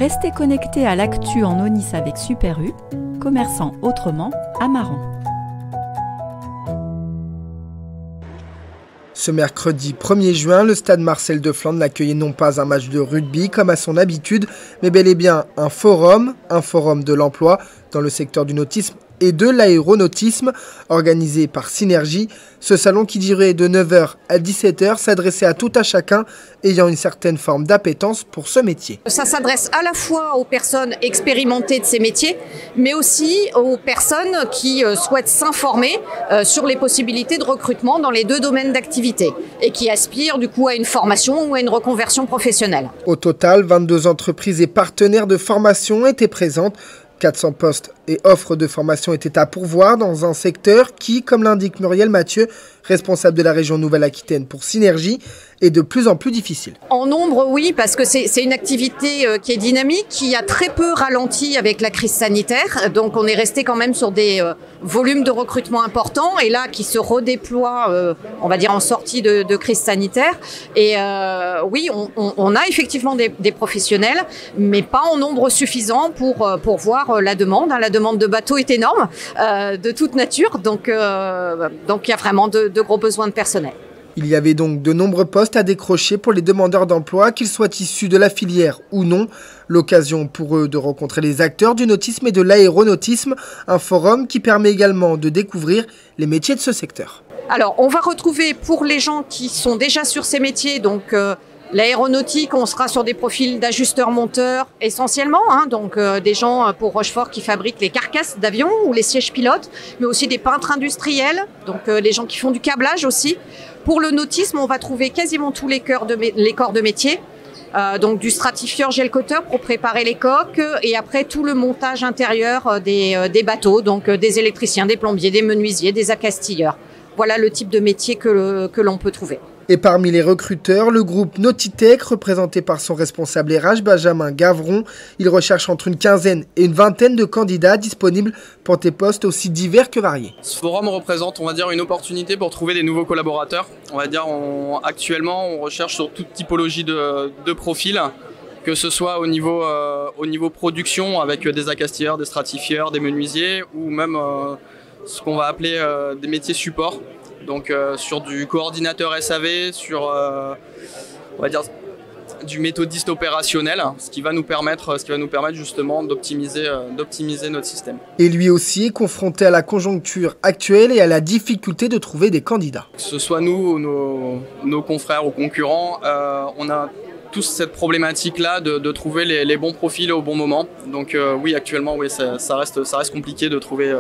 Restez connectés à l'actu en Aunis avec Super U, commerçant autrement à Maran. Ce mercredi 1er juin, le stade Marcel de Flandre n'accueillait non pas un match de rugby comme à son habitude, mais bel et bien un forum de l'emploi dans le secteur du nautisme et de l'aéronautisme, organisé par Synergie. Ce salon qui durait de 9h à 17h s'adressait à tout à chacun ayant une certaine forme d'appétence pour ce métier. Ça s'adresse à la fois aux personnes expérimentées de ces métiers, mais aussi aux personnes qui souhaitent s'informer sur les possibilités de recrutement dans les deux domaines d'activité et qui aspirent du coup à une formation ou à une reconversion professionnelle. Au total, 22 entreprises et partenaires de formation étaient présentes. 400 postes et offres de formation étaient à pourvoir dans un secteur qui, comme l'indique Muriel Mathieu, responsable de la région Nouvelle-Aquitaine pour Synergie, est de plus en plus difficile. En nombre, oui, parce que c'est une activité qui est dynamique, qui a très peu ralenti avec la crise sanitaire. Donc on est resté quand même sur des volumes de recrutement importants et là qui se redéploient, on va dire en sortie de crise sanitaire. Et oui, on a effectivement des professionnels, mais pas en nombre suffisant pour voir la demande. La demande de bateaux est énorme, de toute nature, donc il y a vraiment de gros besoins de personnel. Il y avait donc de nombreux postes à décrocher pour les demandeurs d'emploi, qu'ils soient issus de la filière ou non. L'occasion pour eux de rencontrer les acteurs du nautisme et de l'aéronautisme, un forum qui permet également de découvrir les métiers de ce secteur. Alors, on va retrouver pour les gens qui sont déjà sur ces métiers, donc l'aéronautique, on sera sur des profils d'ajusteurs-monteurs essentiellement, donc des gens pour Rochefort qui fabriquent les carcasses d'avions ou les sièges pilotes, mais aussi des peintres industriels, donc les gens qui font du câblage aussi. Pour le nautisme, on va trouver quasiment tous les corps de métier, donc du stratifieur gel coater pour préparer les coques et après tout le montage intérieur des bateaux, donc des électriciens, des plombiers, des menuisiers, des accastilleurs. Voilà le type de métier que l'on peut trouver. Et parmi les recruteurs, le groupe Nautitech, représenté par son responsable RH, Benjamin Gavron. Il recherche entre une quinzaine et une vingtaine de candidats disponibles pour des postes aussi divers que variés. Ce forum représente, on va dire, une opportunité pour trouver des nouveaux collaborateurs. On va dire, actuellement, on recherche sur toute typologie de profils, que ce soit au niveau production, avec des accastilleurs, des stratifieurs, des menuisiers, ou même ce qu'on va appeler des métiers support. Donc sur du coordinateur SAV, sur on va dire du méthodiste opérationnel, ce qui va nous permettre justement d'optimiser notre système. Et lui aussi est confronté à la conjoncture actuelle et à la difficulté de trouver des candidats. Que ce soit nous ou nos confrères ou concurrents, on a tous cette problématique-là de trouver les bons profils au bon moment. Donc oui, actuellement, oui, ça reste compliqué de trouver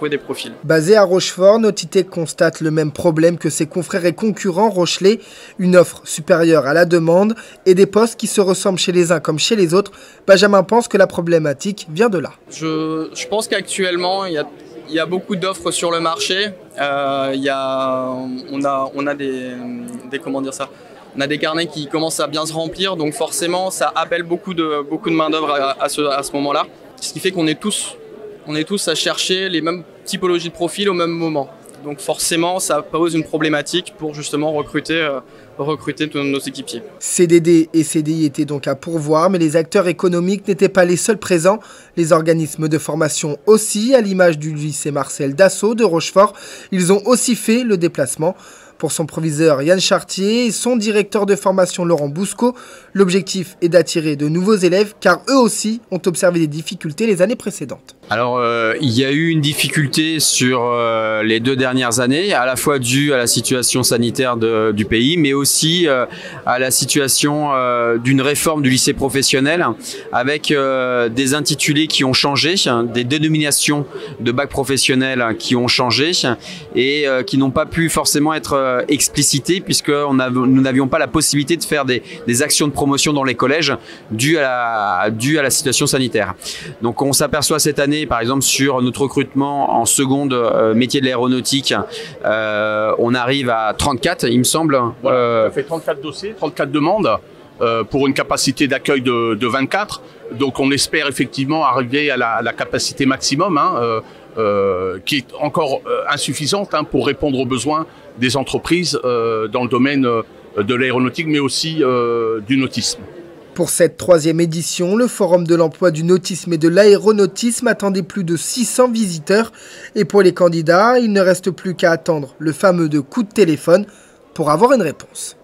des profils. Basé à Rochefort, Nautitech constate le même problème que ses confrères et concurrents rochelais, une offre supérieure à la demande et des postes qui se ressemblent chez les uns comme chez les autres. Benjamin pense que la problématique vient de là. Je pense qu'actuellement, il y a beaucoup d'offres sur le marché. On a des carnets qui commencent à bien se remplir, donc forcément ça appelle beaucoup de main d'œuvre à ce moment-là. Ce qui fait qu'on est tous à chercher les mêmes typologies de profils au même moment. Donc forcément ça pose une problématique pour justement recruter nos équipiers. CDD et CDI étaient donc à pourvoir, mais les acteurs économiques n'étaient pas les seuls présents. Les organismes de formation aussi, à l'image du lycée Marcel Dassault de Rochefort, ils ont aussi fait le déplacement. Pour son proviseur Yann Chartier et son directeur de formation Laurent Bousco, l'objectif est d'attirer de nouveaux élèves car eux aussi ont observé des difficultés les années précédentes. Alors il y a eu une difficulté sur les 2 dernières années, à la fois due à la situation sanitaire du pays, mais aussi à la situation d'une réforme du lycée professionnel avec des intitulés qui ont changé, des dénominations de bac professionnel qui ont changé et qui n'ont pas pu forcément être explicitées puisque nous n'avions pas la possibilité de faire des actions de promotion dans les collèges dues à la situation sanitaire. Donc on s'aperçoit cette année, par exemple, sur notre recrutement en seconde métier de l'aéronautique, on arrive à 34, il me semble. Voilà, ça fait 34 dossiers, 34 demandes pour une capacité d'accueil de 24. Donc on espère effectivement arriver à la capacité maximum, qui est encore insuffisante pour répondre aux besoins des entreprises dans le domaine de l'aéronautique, mais aussi du nautisme. Pour cette 3e édition, le Forum de l'emploi du nautisme et de l'aéronautisme attendait plus de 600 visiteurs. Et pour les candidats, il ne reste plus qu'à attendre le fameux coup de téléphone pour avoir une réponse.